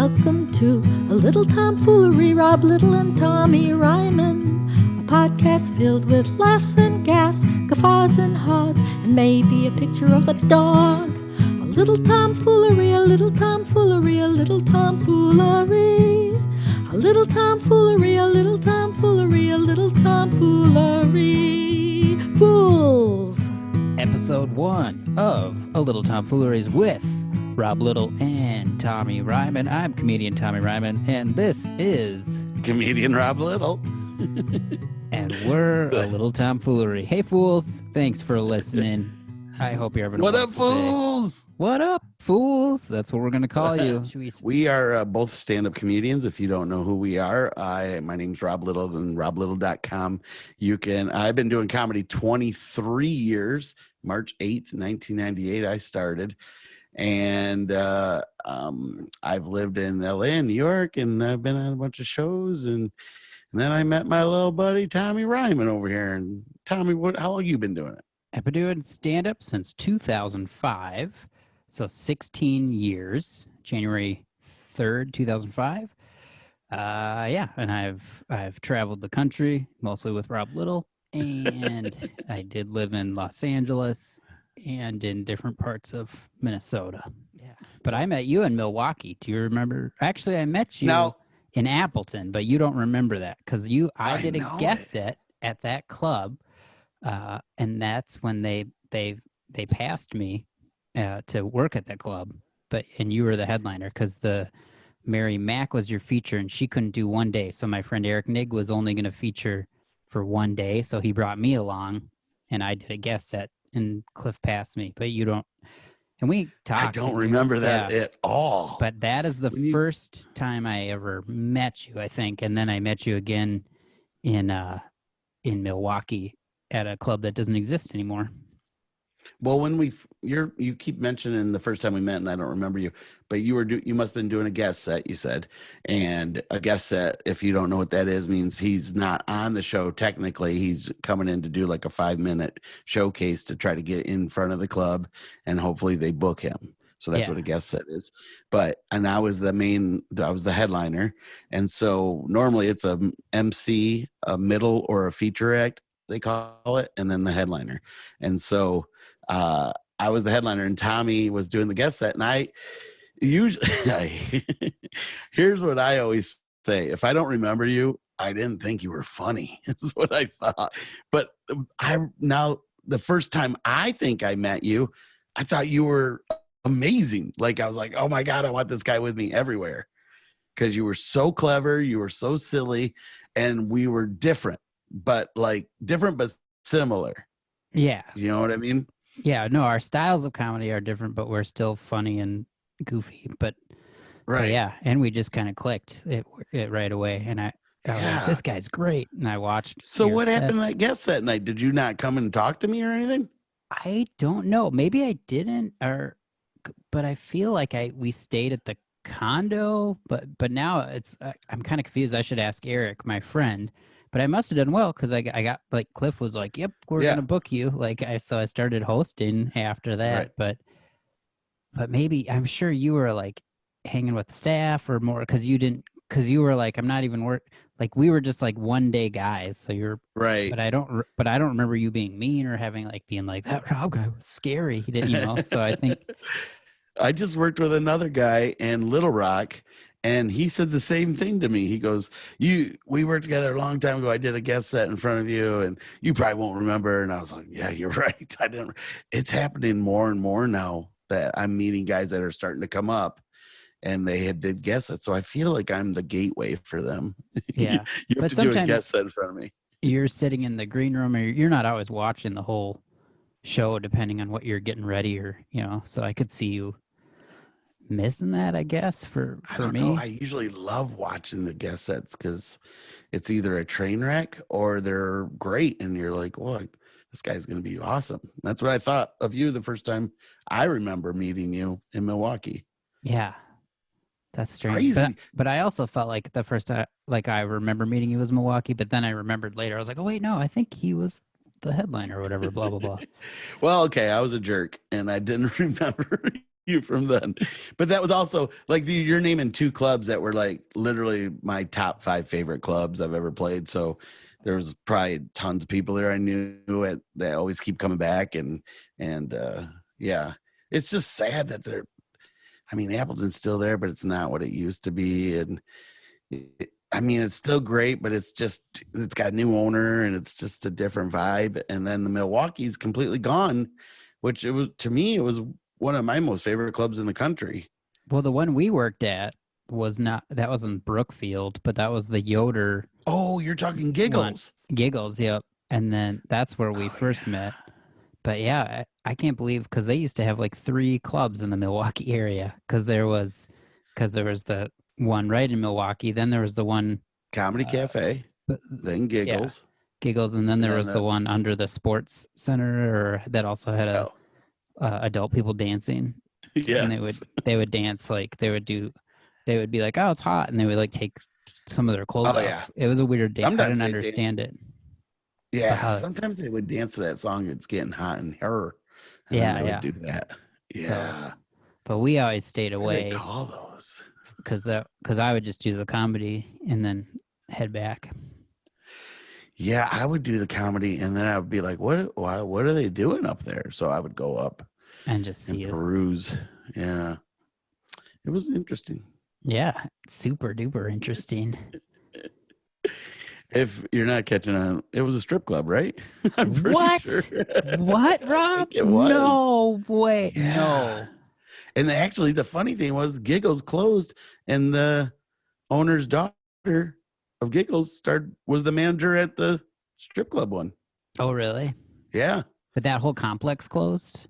Welcome to A Little Tomfoolery, Rob Little and Tommy Ryman. A podcast filled with laughs and gaffs, guffaws and haws, and maybe a picture of a dog. A little tomfoolery, a little tomfoolery, a little tomfoolery. A little tomfoolery, a little tomfoolery, a little tomfoolery. Fools! Episode 1 of A Little Tomfoolery is with Rob Little and Tommy Ryman. I'm comedian Tommy Ryman, and this is comedian Rob Little. And we're A Little Tomfoolery. Hey, fools. Thanks for listening. I hope you're having a What up, wonderful day. fools? What up, fools? That's what we're going to call you. We are both stand-up comedians. If you don't know who we are, my name's Rob Little and roblittle.com. I've been doing comedy 23 years. March 8th, 1998, I started. And I've lived in LA and New York, and I've been on a bunch of shows. And then I met my little buddy, Tommy Ryman, over here. And Tommy, how long you been doing it? I've been doing stand-up since 2005, so 16 years, January 3rd, 2005. Yeah, and I've traveled the country, mostly with Rob Little, and I did live in Los Angeles and in different parts of Minnesota. Yeah, but I met you in Milwaukee. Do you remember? Actually, I met you in Appleton, but you don't remember that because I did a guest set at that club. And that's when they passed me to work at that club, and you were the headliner because the Mary Mack was your feature and she couldn't do one day. So my friend Eric Nigg was only going to feature for one day. So he brought me along and I did a guest set and Cliff passed me, but you don't. And we talked. I don't remember that at all. But that is the first time I ever met you, I think. And then I met you again in Milwaukee at a club that doesn't exist anymore. Well, when you keep mentioning the first time we met, and I don't remember you, but you must have been doing a guest set, you said. And a guest set, if you don't know what that is, means he's not on the show technically. He's coming in to do like a 5-minute showcase to try to get in front of the club, and hopefully they book him. So that's what a guest set is. And I was the headliner. And so normally it's a MC, a middle, or a feature act, they call it, and then the headliner. And so I was the headliner and Tommy was doing the guest set. And I usually, here's what I always say. If I don't remember you, I didn't think you were funny. That's what I thought. But the first time I think I met you, I thought you were amazing. Like, I was like, oh my God, I want this guy with me everywhere. Because you were so clever. You were so silly. And we were different but similar. Yeah. You know what I mean? Yeah, no, our styles of comedy are different, but we're still funny and goofy. But yeah, and we just kind of clicked it right away. And I was like, this guy's great. And I watched. So what happened that guest that night? Did you not come and talk to me or anything? I don't know. Maybe I didn't, but I feel like we stayed at the condo. But now I'm kind of confused. I should ask Eric, my friend. But I must have done well because I got like Cliff was like, "Yep, we're gonna book you." So I started hosting after that. Right. But maybe I'm sure you were like hanging with the staff or more because you were like, I'm not even like we were just like one day guys. So you're right. But I don't remember you being mean or being like that Rob guy was scary. He didn't, So I think I just worked with another guy in Little Rock. And he said the same thing to me. He goes, we worked together a long time ago. I did a guest set in front of you and you probably won't remember. And I was like, yeah, you're right. It's happening more and more now that I'm meeting guys that are starting to come up and they did guest sets. So I feel like I'm the gateway for them. Yeah. you have to do a guest set in front of me. You're sitting in the green room or you're not always watching the whole show depending on what you're getting ready or, so I could see you missing that, I guess, for me. I usually love watching the guest sets because it's either a train wreck or they're great and you're like, well, this guy's gonna be awesome. That's what I thought of you the first time I remember meeting you in Milwaukee. Yeah, that's strange. But I also felt like the first time I remember meeting you was Milwaukee, but then I remembered later I was like, oh wait, no, I think he was the headliner or whatever, blah blah blah. Well, okay, I was a jerk and I didn't remember you from then. But that was also like you're naming two clubs that were like literally my top 5 favorite clubs I've ever played. So there was probably tons of people there I knew that always keep coming back. And yeah, it's just sad that Appleton's still there, but it's not what it used to be. And it's still great, but it's got a new owner and it's just a different vibe. And then the Milwaukee's completely gone, which to me, it was one of my most favorite clubs in the country. Well, the one we worked at that wasn't Brookfield, but that was the Yoder. Oh, you're talking Giggles. Giggles, yep. And then that's where we first met. But yeah, I can't believe, because they used to have like 3 clubs in the Milwaukee area, because there was the one right in Milwaukee, then there was the one Comedy Cafe, then Giggles. Yeah, Giggles, and then there was the one under the Sports Center that also had adult people dancing. Yes. And they would dance, like they would be like, oh, it's hot, and they would like take some of their clothes off. Yeah. It was a weird dance. I didn't understand it. Yeah, sometimes they would dance to that song, It's Getting Hot in Her. And they would do that. Yeah. So, but we always stayed away. What do they call those? Because I would just do the comedy and then head back. Yeah, I would do the comedy, and then I would be like, what are they doing up there? So I would go up and just see peruse. Yeah. It was interesting. Yeah, super duper interesting. If you're not catching on, it was a strip club, right? What? Sure. What, Rob? It was. No way. Yeah. No. And actually, the funny thing was Giggles closed, and the owner's daughter of Giggles was the manager at the strip club one. Oh, really? Yeah. But that whole complex closed?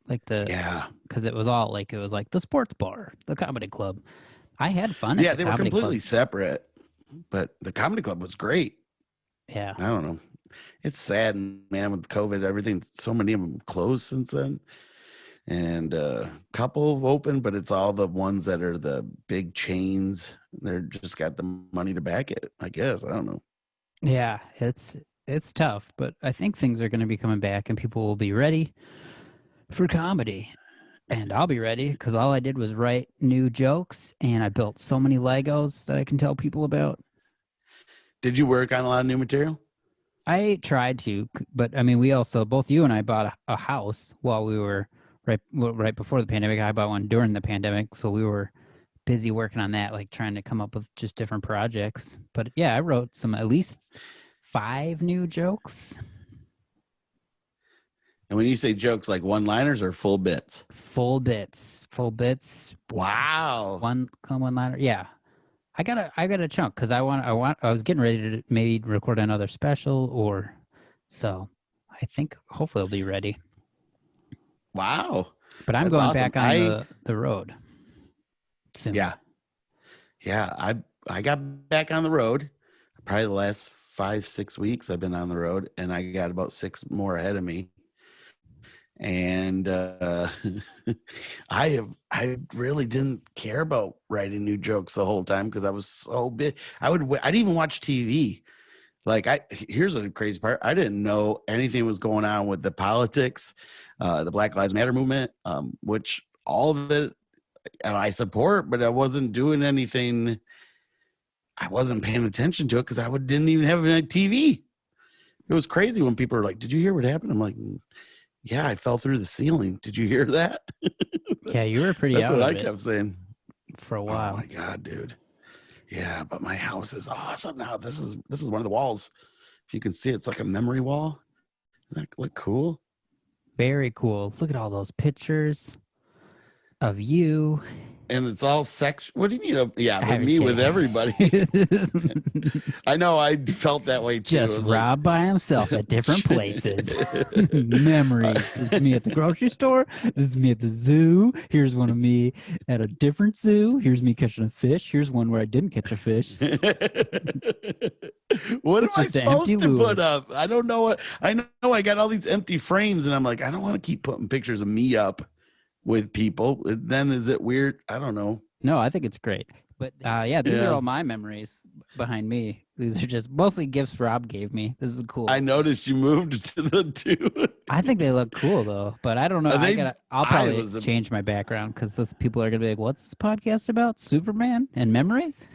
Because it was like the sports bar, the comedy club. I had fun at the they were completely club. Separate, but the comedy club was great. Yeah. I don't know. It's sad, man, with COVID, everything, so many of them closed since then. And a couple have opened, but it's all the ones that are the big chains. They're just got the money to back it, I guess. I don't know. Yeah, it's tough, but I think things are going to be coming back and people will be ready for comedy. And I'll be ready, because all I did was write new jokes, and I built so many Legos that I can tell people about. Did you work on a lot of new material? I tried to, but we also, both you and I bought a house while we were right before the pandemic. I bought one during the pandemic, so we were busy working on that, like trying to come up with just different projects. But yeah, I wrote at least 5 new jokes. And when you say jokes, like one-liners or full bits? Full bits. Wow. One liner. Yeah. I got a chunk, because I was getting ready to maybe record another special, so I think hopefully it'll be ready. Wow. But I'm going back on the road soon. Yeah. Yeah. I got back on the road probably the last 5-6 weeks. I've been on the road, and I got about 6 more ahead of me. And I really didn't care about writing new jokes the whole time, because I was so big. I'd even watch TV. Like, here's a crazy part. I didn't know anything was going on with the politics, the Black Lives Matter movement, which all of it I support, but I wasn't doing anything. I wasn't paying attention to it because I didn't even have a TV. It was crazy when people were like, "Did you hear what happened?" I'm like, "Yeah, I fell through the ceiling. Did you hear that?" Yeah, you were pretty. That's what I kept saying for a while. Oh my god, dude. Yeah, but my house is awesome now. This is one of the walls. If you can see, it's like a memory wall. Doesn't that look cool? Very cool. Look at all those pictures of you. And it's all What do you mean? Yeah, me with everybody. I know. I felt that way too. Just Rob by himself at different places. Memories. This is me at the grocery store. This is me at the zoo. Here's one of me at a different zoo. Here's me catching a fish. Here's one where I didn't catch a fish. What am I supposed to put up? I don't know what. I know I got all these empty frames, and I'm like, I don't want to keep putting pictures of me up with people. Then is it weird? I don't know. No, I think it's great. But yeah, these Yeah. are all my memories behind me. These are just mostly gifts Rob gave me. This is cool. I noticed you moved to the 2. I think they look cool though, but I don't know. I'll probably was a- change my background because those people are gonna be like, "What's this podcast about? Superman and memories?"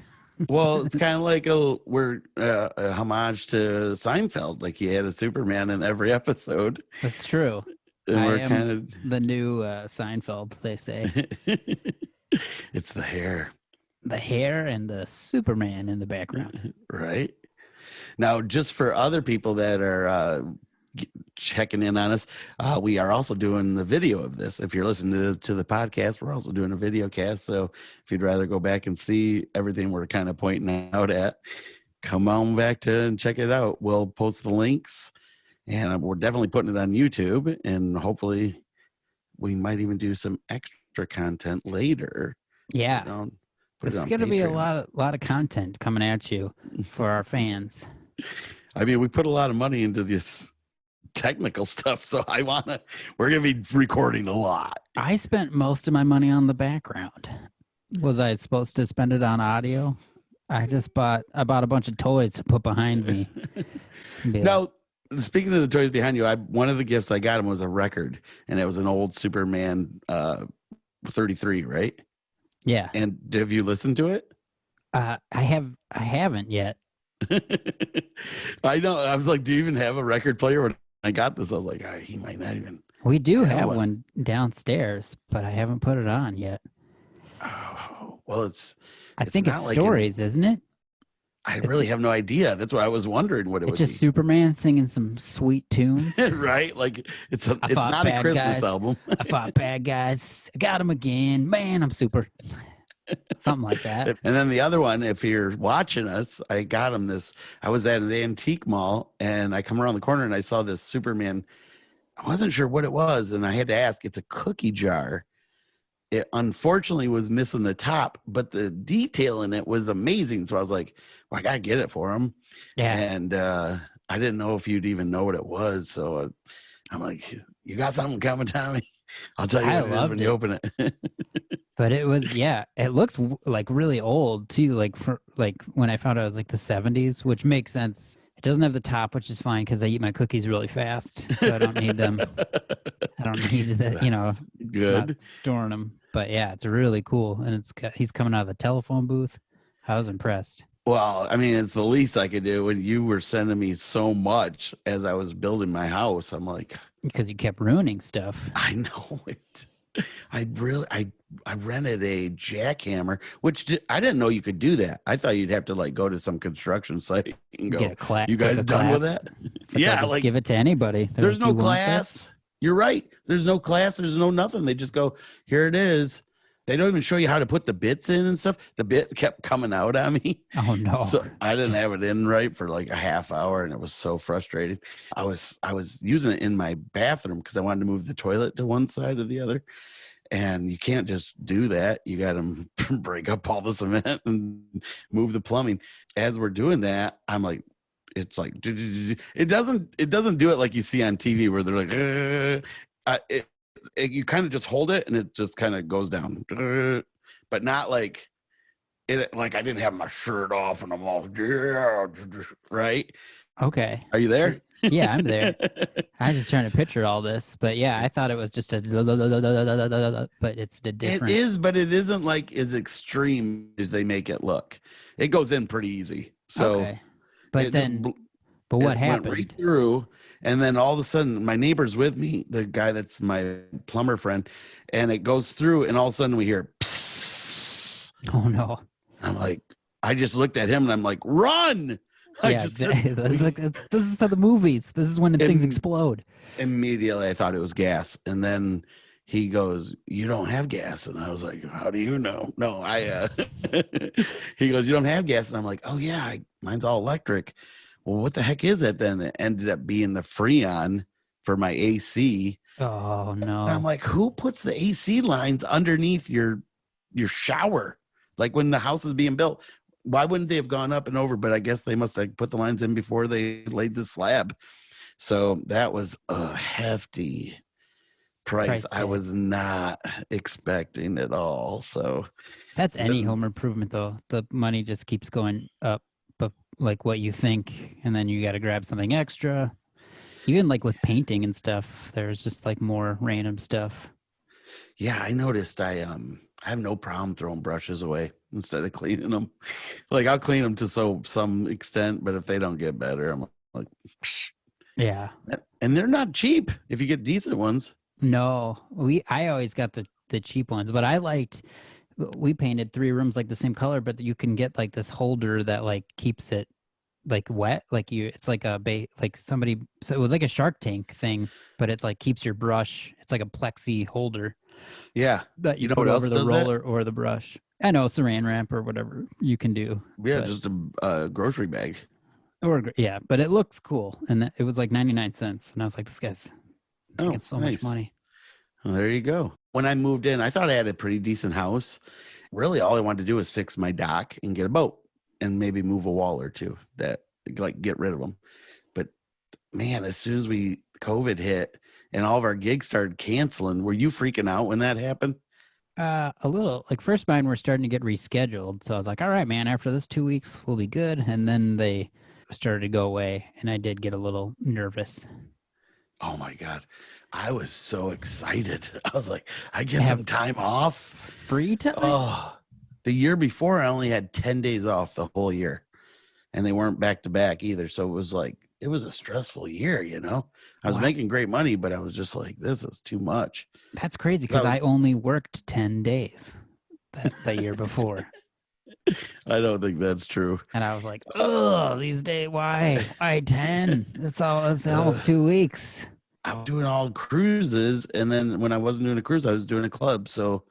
Well, it's kind of like a homage to Seinfeld. Like he had a Superman in every episode. That's true. And I we're am kind of the new Seinfeld, they say. It's the hair. The hair and the Superman in the background. Right. Now, just for other people that are checking in on us, we are also doing the video of this. If you're listening to the podcast, we're also doing a video cast. So if you'd rather go back and see everything we're kind of pointing out at, come on back to and check it out. We'll post the links, and we're definitely putting it on YouTube, and hopefully we might even do some extra content later. Yeah. Put It's going to be a lot of content coming at you for our fans. I mean, we put a lot of money into this technical stuff, so we're going to be recording a lot. I spent most of my money on the background. Was I supposed to spend it on audio? I bought a bunch of toys to put behind me. Now, speaking of the toys behind you, one of the gifts I got him was a record, and it was an old Superman 33, right? Yeah. And have you listened to it? I haven't yet. I know. I was like, do you even have a record player? When I got this, I was like, he might not even. We do have one downstairs, but I haven't put it on yet. Oh, well, I think it's Stories, isn't it? I really have no idea. That's why I was wondering what it was. It's just Superman singing some sweet tunes. Right? Like it's not a Christmas album. I fought bad guys. I got them again. Man, I'm super. Something like that. And then the other one, if you're watching us, I got him this. I was at an antique mall, and I come around the corner and I saw this Superman. I wasn't sure what it was, and I had to ask. It's a cookie jar. It unfortunately was missing the top, but the detail in it was amazing. So I was like, well, I got to get it for him. Yeah. And I didn't know if you'd even know what it was. So I'm like, you got something coming, Tommy? I'll tell you what it is when you open it. But it was, yeah, it looks like really old too. Like when I found out it was like the 70s, which makes sense. It doesn't have the top, which is fine because I eat my cookies really fast, so I don't need them. I don't need the, good not storing them. But yeah, it's really cool, and he's coming out of the telephone booth. I was impressed. Well, I mean, it's the least I could do. When you were sending me so much as I was building my house, I'm like, because you kept ruining stuff. I know it. I rented a jackhammer, which I didn't know you could do that. I thought you'd have to like go to some construction site and go, you guys done with that? Yeah, like give it to anybody. There's no class. You're right. There's no class. There's no nothing. They just go, here it is. They don't even show you how to put the bits in and stuff. The bit kept coming out on me. Oh no. So I didn't have it in right for like a half hour, and it was so frustrating. I was using it in my bathroom because I wanted to move the toilet to one side or the other. And you can't just do that. You got to break up all the cement and move the plumbing. As we're doing that, I'm like, it's like, it doesn't do it like you see on TV where they're like, you kind of just hold it and it just kind of goes down, but not like it. Like I didn't have my shirt off and I'm all, right? Okay. Are you there? Yeah, I'm there. I was just trying to picture all this, but yeah, I thought it was just a, but it's the different. It is, but it isn't like as extreme as they make it look. It goes in pretty easy. So, okay. But what happened? Went right through, and then all of a sudden, my neighbor's with me, the guy that's my plumber friend, and it goes through, and all of a sudden we hear, psst. Oh no! I'm like, I just looked at him, and I'm like, run! Yeah, this is how the movies. This is when things explode. Immediately, I thought it was gas, and then he goes, "You don't have gas," and I was like, "How do you know?" No, he goes, "You don't have gas," and I'm like, "Oh yeah, mine's all electric." Well, what the heck is that then? It ended up being the Freon for my AC. Oh no! And I'm like, who puts the AC lines underneath your shower? Like when the house is being built. Why wouldn't they have gone up and over? But I guess they must have put the lines in before they laid the slab. So that was a hefty price I was not expecting at all. So That's any Then- home improvement, though. The money just keeps going up, but like what you think, and then you got to grab something extra. Even like with painting and stuff, there's just like more random stuff. Yeah, I noticed I have no problem throwing brushes away instead of cleaning them. Like I'll clean them to some extent, but if they don't get better, I'm like, psh. Yeah. And they're not cheap if you get decent ones. No, I always got the cheap ones, but we painted 3 rooms like the same color, but you can get like this holder that like keeps it like wet, like it's like somebody, so it was like a Shark Tank thing, but it's like keeps your brush. It's like a plexi holder Yeah. that you know put what over else the does that? roller or the brush. I know, saran wrap or whatever you can do. Yeah, but- just a grocery bag. yeah, but it looks cool, and it was like 99 cents, and I was like, this guy's making Oh, so nice. much money. Well, there you go. When I moved in, I thought I had a pretty decent house. Really, all I wanted to do was fix my dock and get a boat and maybe move a wall or two that like get rid of them. But man, as soon as COVID hit and all of our gigs started canceling, were you freaking out when that happened? A little. Like first mine were starting to get rescheduled, so I was like, all right, man, after this 2 weeks, we'll be good. And then they started to go away, and I did get a little nervous. Oh my God. I was so excited. I was like, I get Have some time off. Free time? Oh, the year before I only had 10 days off the whole year, and they weren't back to back either. So it was a stressful year, you know. I was Wow. making great money, but I was just like, this is too much. That's crazy because So- I only worked 10 days the year before. I don't think that's true. And I was like, oh, these days, why 10? It's almost 2 weeks. I was doing all cruises, and then when I wasn't doing a cruise, I was doing a club. So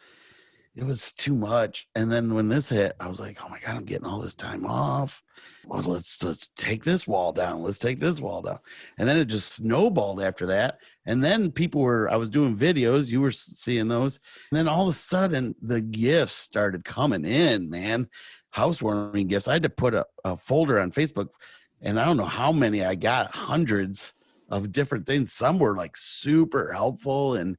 it was too much. And then when this hit, I was like, oh my God, I'm getting all this time off. Well, let's take this wall down. Let's take this wall down. And then it just snowballed after that. And then I was doing videos. You were seeing those. And then all of a sudden the gifts started coming in, man. Housewarming gifts. I had to put a folder on Facebook, and I don't know how many I got, hundreds of different things. Some were like super helpful, and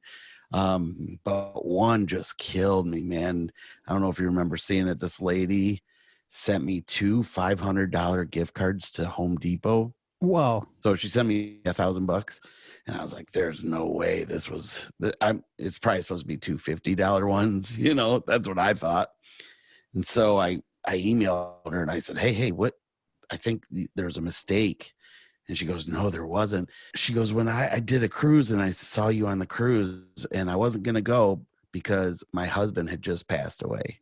but one just killed me, man. I don't know if you remember seeing it. This lady sent me 2 $500 gift cards to Home Depot. Whoa. So she sent me $1,000, and I was like, "There's no way this was." It's probably supposed to be 2 $50 ones, you know. That's what I thought. And so I emailed her and I said, "Hey, what? I think there's a mistake." And she goes, "No, there wasn't." She goes, "When I did a cruise and I saw you on the cruise, and I wasn't going to go because my husband had just passed away."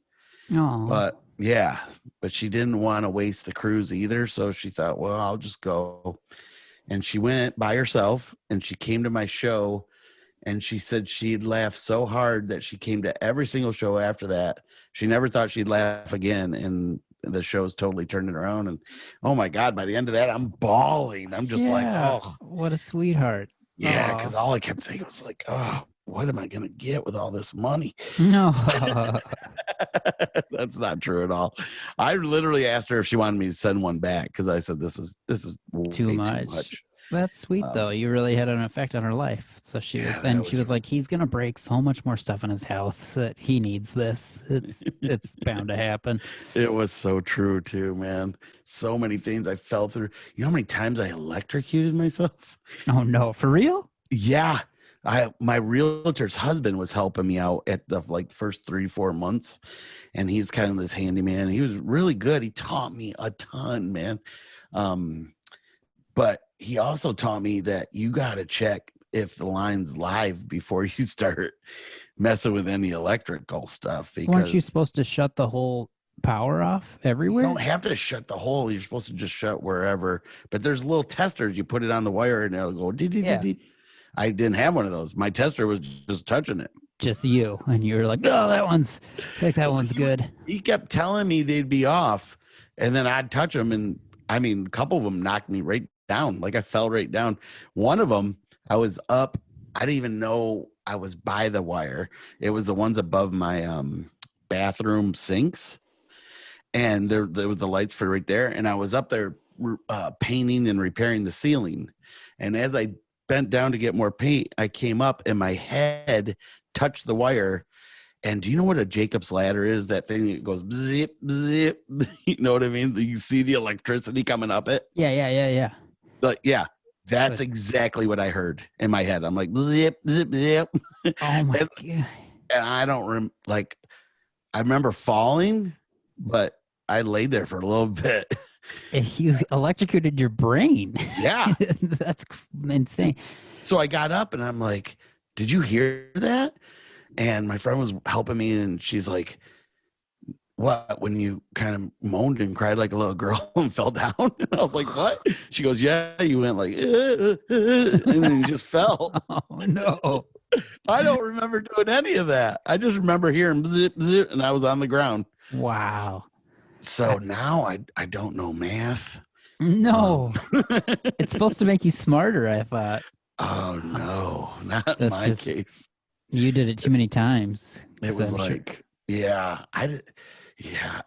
Oh. But yeah, but she didn't want to waste the cruise either. So she thought, well, I'll just go. And she went by herself, and she came to my show, and she said she'd laughed so hard that she came to every single show after that. She never thought she'd laugh again. And the show's totally turned it around. And oh my God, by the end of that, I'm bawling. I'm just like, Yeah. oh, What a sweetheart. yeah. Aw. Because all I kept thinking was like, oh, what am I going to get with all this money? No. That's not true at all. I literally asked her if she wanted me to send one back, because I said this is Too way much. That's sweet though. You really had an effect on her life. So she yeah, was, that and was she was like, he's gonna break so much more stuff in his house that he needs this. It's bound to happen. It was so true too, man. So many things I fell through. You know how many times I electrocuted myself? Oh no, for real? Yeah. My realtor's husband was helping me out at the first 3-4 months, and he's kind of this handyman. He was really good. He taught me a ton, man. But he also taught me that you got to check if the line's live before you start messing with any electrical stuff. Because Weren't you supposed to shut the whole power off you everywhere? don't have to shut the hole. You're supposed to just shut wherever. But there's little testers. You put it on the wire, and it'll go. Yeah. I didn't have one of those. My tester was just touching it. Just you, and you were like, "No, that one's good." He kept telling me they'd be off, and then I'd touch them, and I mean, a couple of them knocked me right down. Like I fell right down. One of them, I was up. I didn't even know I was by the wire. It was the ones above my bathroom sinks, and there was the lights for right there. And I was up there painting and repairing the ceiling. And as I bent down to get more paint, I came up and my head touched the wire, And do you know what a Jacob's ladder is? That thing that goes zip, zip. You know what I mean? You see the electricity coming up it. Yeah. But yeah, that's exactly what I heard in my head. I'm like, zip, zip, zip. Oh my God. And I don't I remember falling, but I laid there for a little bit. You electrocuted your brain. Yeah. That's insane. So I got up and I'm like, did you hear that? And my friend was helping me and she's like, what, when you kind of moaned and cried like a little girl and fell down? And I was like, what? She goes, yeah, you went like, and then you just fell. Oh, no. I don't remember doing any of that. I just remember hearing zip, zip, and I was on the ground. Wow. So now I don't know math. No. It's supposed to make you smarter, I thought. Oh, no, not in my case. You did it too many times. It was like, yeah,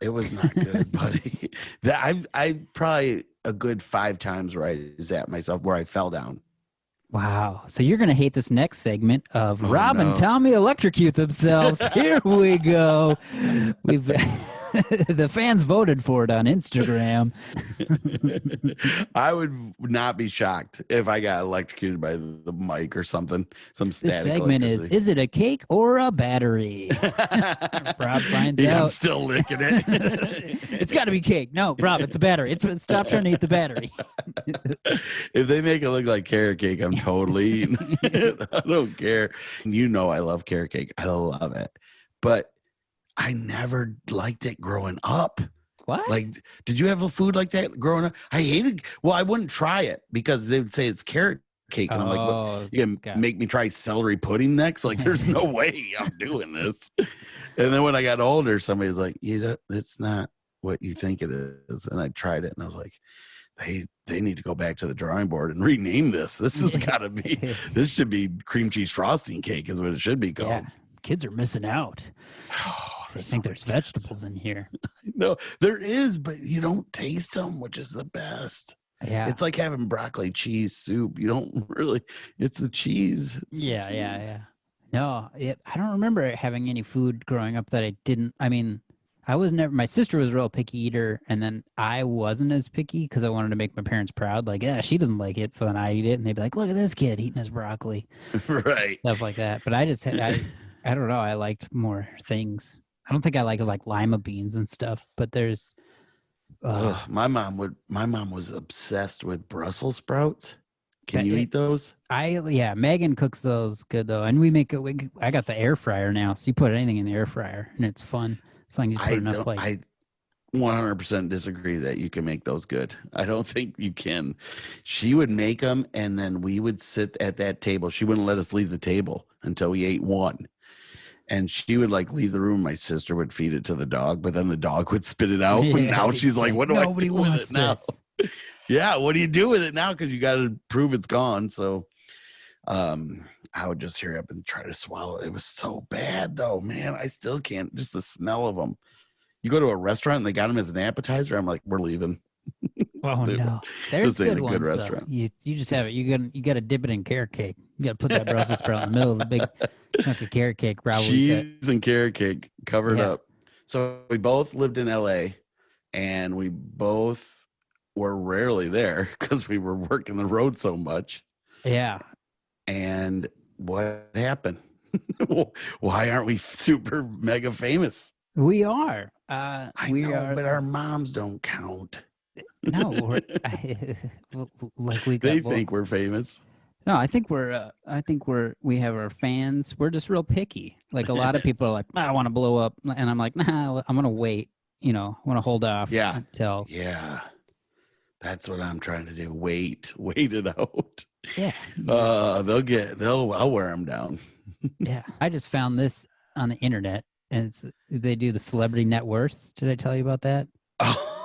it was not good, buddy. I probably a good 5 times where I zapped myself where I fell down. Wow. So you're going to hate this next segment of Rob and Tommy electrocute themselves. Here we go. We've the fans voted for it on Instagram. I would not be shocked if I got electrocuted by the mic or something. Some static. This segment is it a cake or a battery? Rob finds out. I'm still licking it. It's got to be cake. No, Rob, it's a battery. Stop trying to eat the battery. If they make it look like carrot cake, I'm totally eating it. I don't care. You know I love carrot cake. I love it. But I never liked it growing up. What? Like, did you have a food like that growing up? I hated, well, I wouldn't try it because they would say it's carrot cake. And I'm like, what, you gonna make me try celery pudding next? Like, there's no way I'm doing this. And then when I got older, somebody's like, it's not what you think it is. And I tried it and I was like, they need to go back to the drawing board and rename this. This has got to be, this should be cream cheese frosting cake is what it should be called. Yeah. Kids are missing out. They think there's vegetables in here. No, there is, but you don't taste them, which is the best. Yeah. It's like having broccoli cheese soup. You don't really, it's the cheese. Yeah. No, I don't remember having any food growing up that I didn't. I mean, I was never, my sister was a real picky eater, and then I wasn't as picky because I wanted to make my parents proud. Like, yeah, she doesn't like it, so then I eat it, and they'd be like, look at this kid eating his broccoli. Right. Stuff like that. But I just, I don't know, I liked more things. I don't think I like lima beans and stuff, but there's my mom was obsessed with Brussels sprouts. Can you eat those? Yeah, Megan cooks those good though. And we make it, I got the air fryer now, so you put anything in the air fryer and it's fun. As long as you put enough I 100% disagree that you can make those good. I don't think you can. She would make them and then we would sit at that table. She wouldn't let us leave the table until we ate one. And she would leave the room. My sister would feed it to the dog, but then the dog would spit it out. And now she's like, what do I do with it now? Yeah, what do you do with it now? Because you got to prove it's gone. So I would just hurry up and try to swallow it. It was so bad, though, man. I still can't. Just the smell of them. You go to a restaurant and they got them as an appetizer. I'm like, we're leaving. Oh no, there's good ones. Good restaurant. You just have it. You got to dip it in carrot cake. You got to put that Brussels sprout in the middle of a big chunk of carrot cake. Probably cheese and carrot cake covered up. So we both lived in LA, and we both were rarely there because we were working the road so much. Yeah. And what happened? Why aren't we super mega famous? We are. I know, but our moms don't count. No, They think we're famous. No, I think we have our fans. We're just real picky. Like a lot of people are like, I want to blow up, and I'm like, nah, I'm gonna wait. I want to hold off. Yeah. Until. Yeah. That's what I'm trying to do. Wait it out. Yeah. I'll wear them down. Yeah. I just found this on the internet, and they do the celebrity net worths. Did I tell you about that? Oh.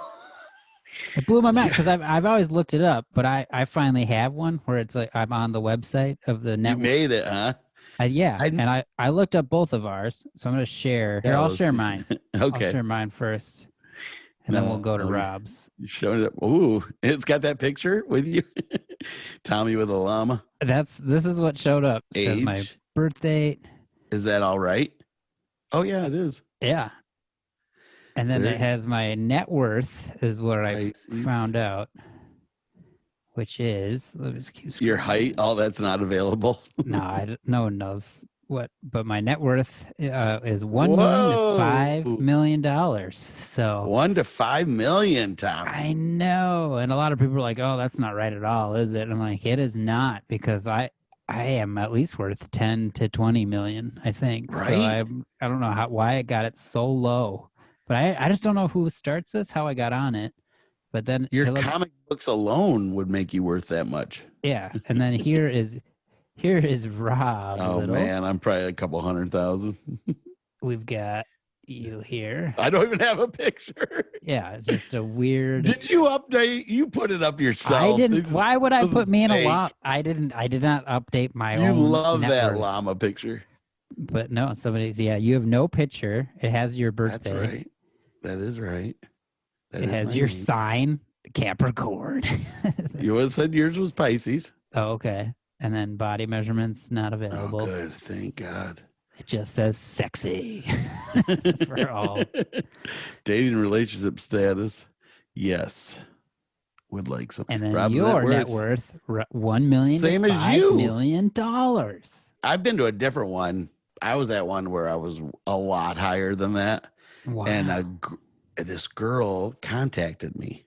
It blew my mind because I've always looked it up, but I finally have one where it's like I'm on the website of the network. You made it, huh? Yeah, and I looked up both of ours, so I'm going to share. Here, I'll share mine. Okay. I'll share mine first, and then we'll go to Rob's. You showed it up. Ooh, it's got that picture with you. Tommy with a llama. This is what showed up. It says my birth date. Is that all right? Oh yeah, it is. Yeah. And then There- it has my net worth is what I Pisces. found out, which is, let me just keep Your scrolling. height, all that's not available. No, no one knows what, but my net worth is $1 million to $5 Whoa. million. So 1 to 5 million, Tom. I know, and a lot of people are like, "Oh, that's not right at all, is it?" And I'm like, "It is not, because I am at least worth 10 to 20 million, I think." So Right? I don't know why it got it so low, but I just don't know who starts this, how I got on it. But then Your comic books alone would make you worth that much. yeah, and then here is Rob. Oh Little. man, I'm probably a couple 100,000. We've got you here. I don't even have a picture. Yeah, it's just a weird. Did you update? You put it up yourself. I didn't. This- Why would I this put is me in a fake. lot? I didn't. I did not update my You own. love net that worth. llama picture. But no, somebody's. Yeah, you have no picture. It has your birthday. That's right. That is right. That It is has my your name. sign, Capricorn. You always said yours was Pisces. Oh, okay. And then body measurements not Oh, available. good. Thank God. It just says sexy for all. Dating relationship status. Yes. Would like some. And then Rob's your net worth, $1 million Same to as $5 you. million. I've been to a different one. I was at one where I was a lot higher than that. Wow. And this girl contacted me.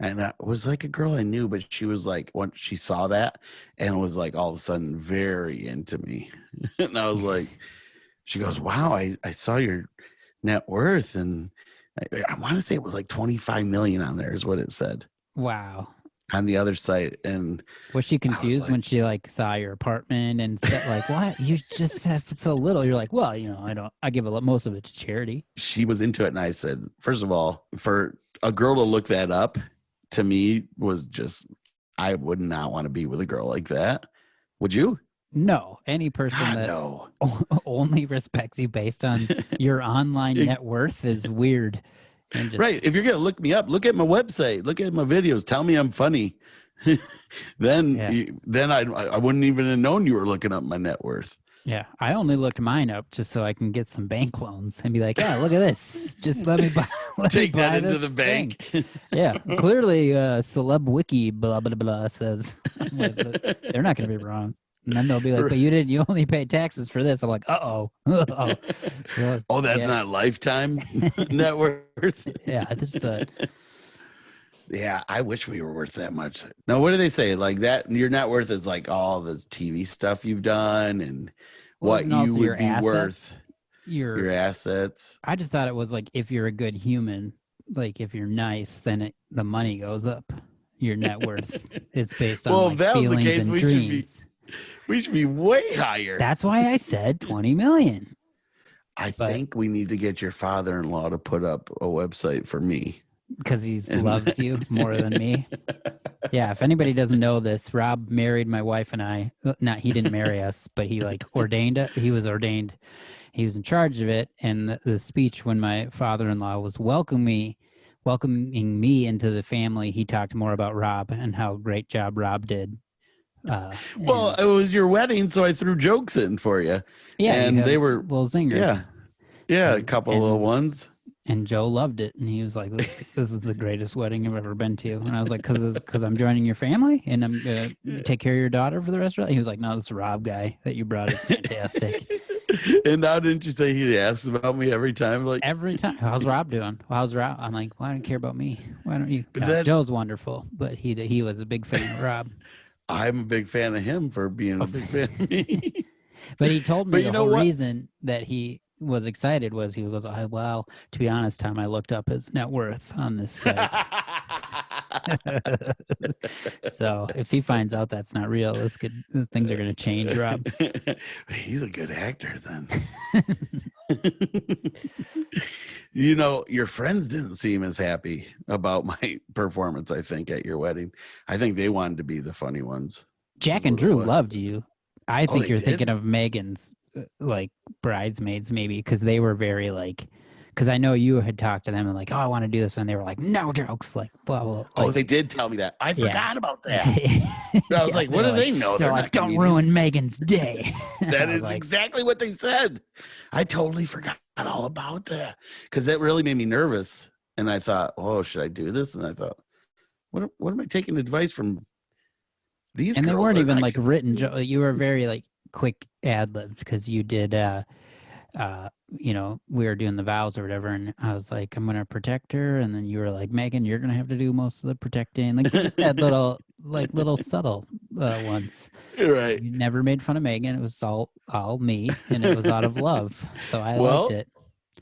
And it was like a girl I knew, but she was like, once she saw that and was like all of a sudden very into me. And I was like, she goes, wow, I saw your net worth. And I want to say it was like 25 million on there is what it said Wow. on the other site. And Was she confused when like- she like saw your apartment and said like, what? You just have so little. You're like, well, you know, I give most of it to charity. she was into it. And I said, first of all, for a girl to look that up to me was just, I would not want to be with a girl like that. Would you? No, any person God, that no. only respects you based on your online net worth is weird. And just, Right. If you're going to look me up, look at my website, look at my videos, tell me I'm funny. Then, Yeah. then I wouldn't even have known you were looking up my net worth. Yeah, I only looked mine up just so I can get some bank loans and be like, yeah, look at this. Just let me buy. Let me Take that buy into this the bank. thing. Yeah, clearly, Celeb Wiki blah blah blah says they're not going to be wrong. And then they'll be like, but you didn't. You only paid taxes for this. I'm like, oh. Oh, that's yeah. not lifetime net worth. Yeah, I just thought. Yeah, I wish we were worth that much. No, what do they say? Like that, your net worth is like all the TV stuff you've done and Well, what and also you would your be assets. worth, Your your assets. I just thought it was like if you're a good human, like if you're nice, then the money goes up. Your net worth is based on Well, like if that was the feelings case, and we should be- dreams. We should be way higher. That's why I said 20 million. I but- think we need to get your father-in-law to put up a website for me. Because he And- loves you more than me. Yeah, if anybody doesn't know this, Rob married my wife and I. Not he didn't marry us, but he like ordained it. He was ordained. He was in charge of it. And the speech when my father-in-law was welcoming me into the family, he talked more about Rob and how great job Rob did. Well, and- it was your wedding, so I threw jokes in for you. yeah, you and have they were- little zingers. Yeah, a And- couple and- little ones. And Joe loved it, and he was like, "This is the greatest wedding I've ever been to." And I was like, "Cause I'm joining your family, and I'm gonna take care of your daughter for the rest of it." He was like, "No, this Rob guy that you brought is fantastic." And now didn't you say he asks about me every time? Like Every time, how's Rob doing? How's Rob? I'm like, why don't you care about me? Why don't you? But No, that- Joe's wonderful, but he was a big fan of Rob. I'm a big fan of him for being a big fan of me. But he told me But the you know whole what? reason that he was excited was he goes, well, to be honest, Tom, I looked up his net worth on this site. So if he finds out that's not real, things are going to change, Rob. He's a good actor then. You know, your friends didn't seem as happy about my performance, I think, at your wedding. I think they wanted to be the funny ones. Jack what and it Drew was. loved you. I think they you're did? thinking of Megan's like bridesmaids maybe because they were very like because I know you had talked to them and like, oh, I want to do this, and they were like, no jokes, like blah blah. Oh, like, they did tell me that. I Yeah. forgot about that. I was like, what do they know? They're like, not don't comedians." ruin Megan's day. That I was is like, exactly what they said. I totally forgot all about that because that really made me nervous. And I thought, oh, should I do this? And I thought, what am I taking advice from these And girls? they weren't They're even not like gonna written. do this. You were very like quick ad libs because you did. You know, we were doing the vows or whatever, and I was like, I'm gonna protect her, and then you were like, Megan, you're gonna have to do most of the protecting. Like you just had little subtle ones. Right. You never made fun of Megan. It was all me, and it was out of love. So I liked it.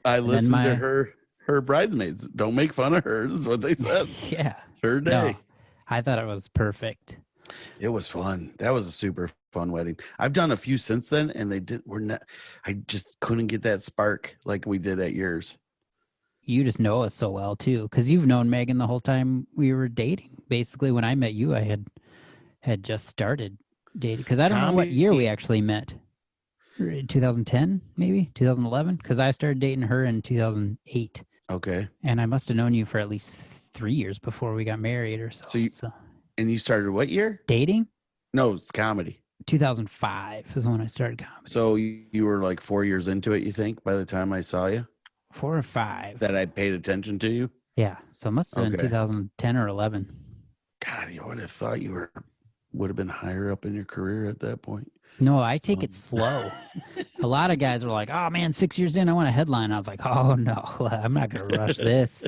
I And then listened to her bridesmaids. Don't make fun of her. Is what they said. Yeah. Her day. No, I thought it was perfect. It was fun. That was a super fun wedding. I've done a few since then, and I just couldn't get that spark like we did at yours. You just know us so well too, because you've known Megan the whole time we were dating. Basically, when I met you, I had just started dating. Because I don't know what year we actually met. 2010, maybe 2011. Because I started dating her in 2008. Okay. And I must have known you for at least 3 years before we got married or so. And you started what year? Dating? No, it's comedy. 2005 is when I started comedy. So you were like 4 years into it, you think, by the time I saw you? 4 or 5. That I paid attention to you? Yeah. So it must have been 2010 or 11. God, you would have thought you would have been higher up in your career at that point. No, I take it slow. A lot of guys were like, oh man, 6 years in, I want a headline. I was like, oh no, I'm not going to rush this.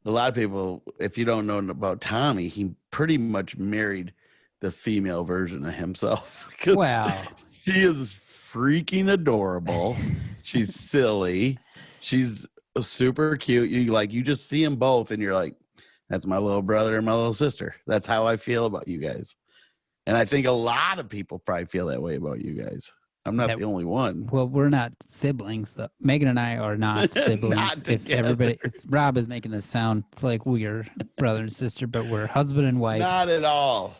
A lot of people, if you don't know about Tommy, he pretty much married the female version of himself. Wow. She is freaking adorable. She's silly. She's super cute. You just see them both and you're like, that's my little brother and my little sister. That's how I feel about you guys. And I think a lot of people probably feel that way about you guys. I'm not the only one. Well, we're not siblings, though. Megan and I are not siblings. Not if everybody, Rob is making this sound like we're brother and sister, but we're husband and wife. Not at all.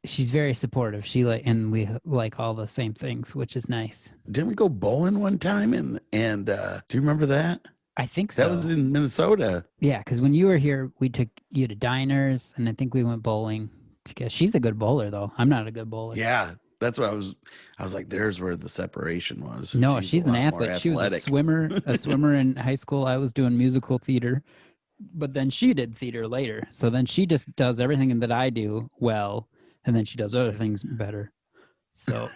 She's very supportive. And we like all the same things, which is nice. Didn't we go bowling one time? And do you remember that? I think so. That was in Minnesota. Yeah, because when you were here, we took you to diners, and I think we went bowling together. She's a good bowler, though. I'm not a good bowler. Yeah, that's what I was like, there's where the separation was. No, she's an athlete. She was a swimmer in high school. I was doing musical theater, but then she did theater later. So then she just does everything that I do well, and then she does other things better. So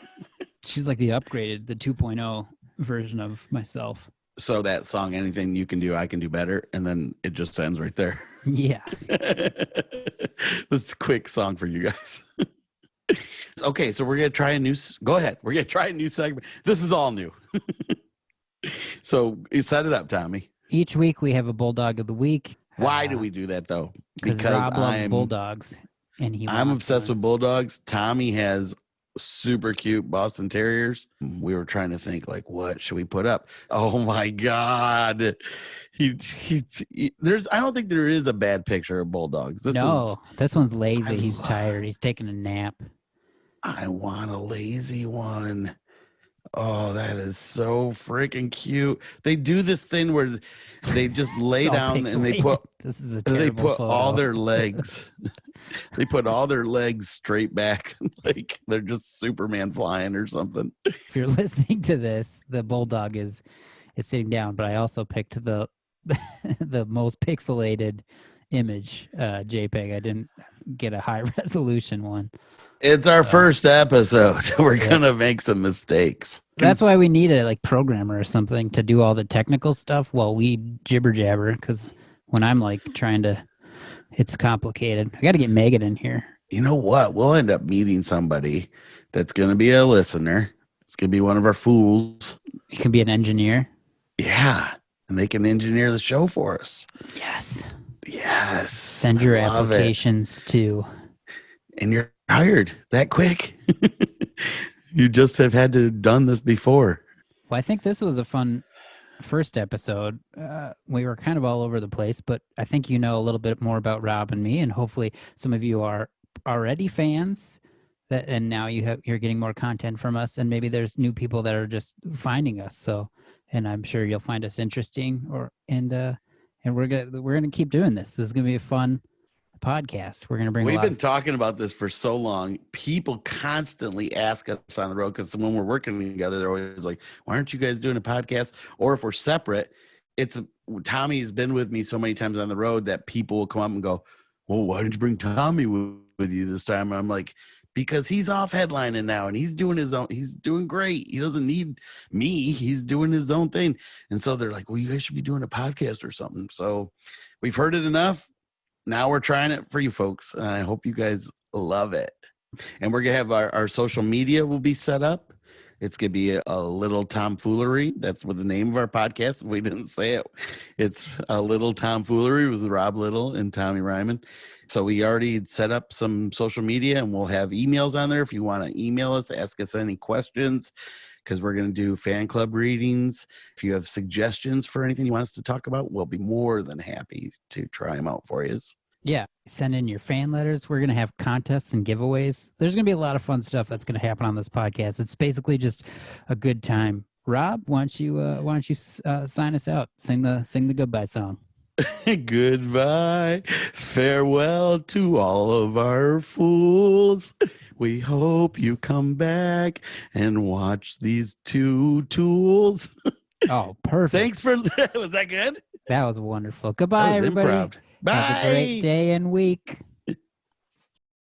she's like the 2.0 version of myself. So that song, Anything You Can Do, I Can Do Better, and then it just ends right there. Yeah. This quick song for you guys. Okay, so we're going to try a new... Go ahead. We're going to try a new segment. This is all new. So you set it up, Tommy. Each week we have a Bulldog of the Week. Why do we do that, though? Because Rob loves Bulldogs. And I'm obsessed with Bulldogs. Tommy has super cute Boston Terriers. We were trying to think, like, what should we put up? Oh my God. I don't think there is a bad picture of Bulldogs. This one's lazy. He's tired. He's taking a nap. I want a lazy one. Oh, that is so freaking cute. They do this thing where they just lay down and they put all their legs. They put all their legs straight back, like they're just Superman flying or something. If you're listening to this, the Bulldog is sitting down, but I also picked the the most pixelated image JPEG. I didn't get a high resolution one. It's our first episode. We're gonna make some mistakes. That's why we need a programmer or something to do all the technical stuff while we jibber jabber. Because when I'm trying to, it's complicated. I got to get Megan in here. You know what? We'll end up meeting somebody that's gonna be a listener. It's gonna be one of our fools. It can be an engineer. Yeah, and they can engineer the show for us. Yes. Send your applications to. And you're hired that quick. You just have had to have done this before. Well, I think this was a fun first episode. We were kind of all over the place, but I think you know a little bit more about Rob and me, and hopefully some of you are already fans and now you're getting more content from us, and maybe there's new people that are just finding us. So, and I'm sure you'll find us interesting, and we're gonna keep doing this. This is gonna be a fun podcast. We're going to bring We've been talking about this for so long. People constantly ask us on the road because when we're working together, they're always like, why aren't you guys doing a podcast? Or if we're separate, Tommy's been with me so many times on the road that people will come up and go, well, why didn't you bring Tommy with you this time? And I'm like, because he's off headlining now and he's doing his own. He's doing great. He doesn't need me. He's doing his own thing. And so they're like, well, you guys should be doing a podcast or something. So we've heard it enough. Now we're trying it for you folks. I hope you guys love it. And we're going to have our social media will be set up. It's going to be a little tomfoolery. That's what the name of our podcast. If we didn't say it, it's a little tomfoolery with Rob Little and Tommy Ryman. So we already set up some social media and we'll have emails on there. If you want to email us, ask us any questions, because we're going to do fan club readings. If you have suggestions for anything you want us to talk about, we'll be more than happy to try them out for you. Yeah, send in your fan letters. We're going to have contests and giveaways. There's going to be a lot of fun stuff that's going to happen on this podcast. It's basically just a good time. Rob, why don't you sign us out? Sing the goodbye song. Goodbye. Farewell to all of our fools. We hope you come back and watch these two tools. Oh, perfect. Thanks for was that good? That was wonderful. Goodbye, everybody. Improv. Bye. Have a great day and week.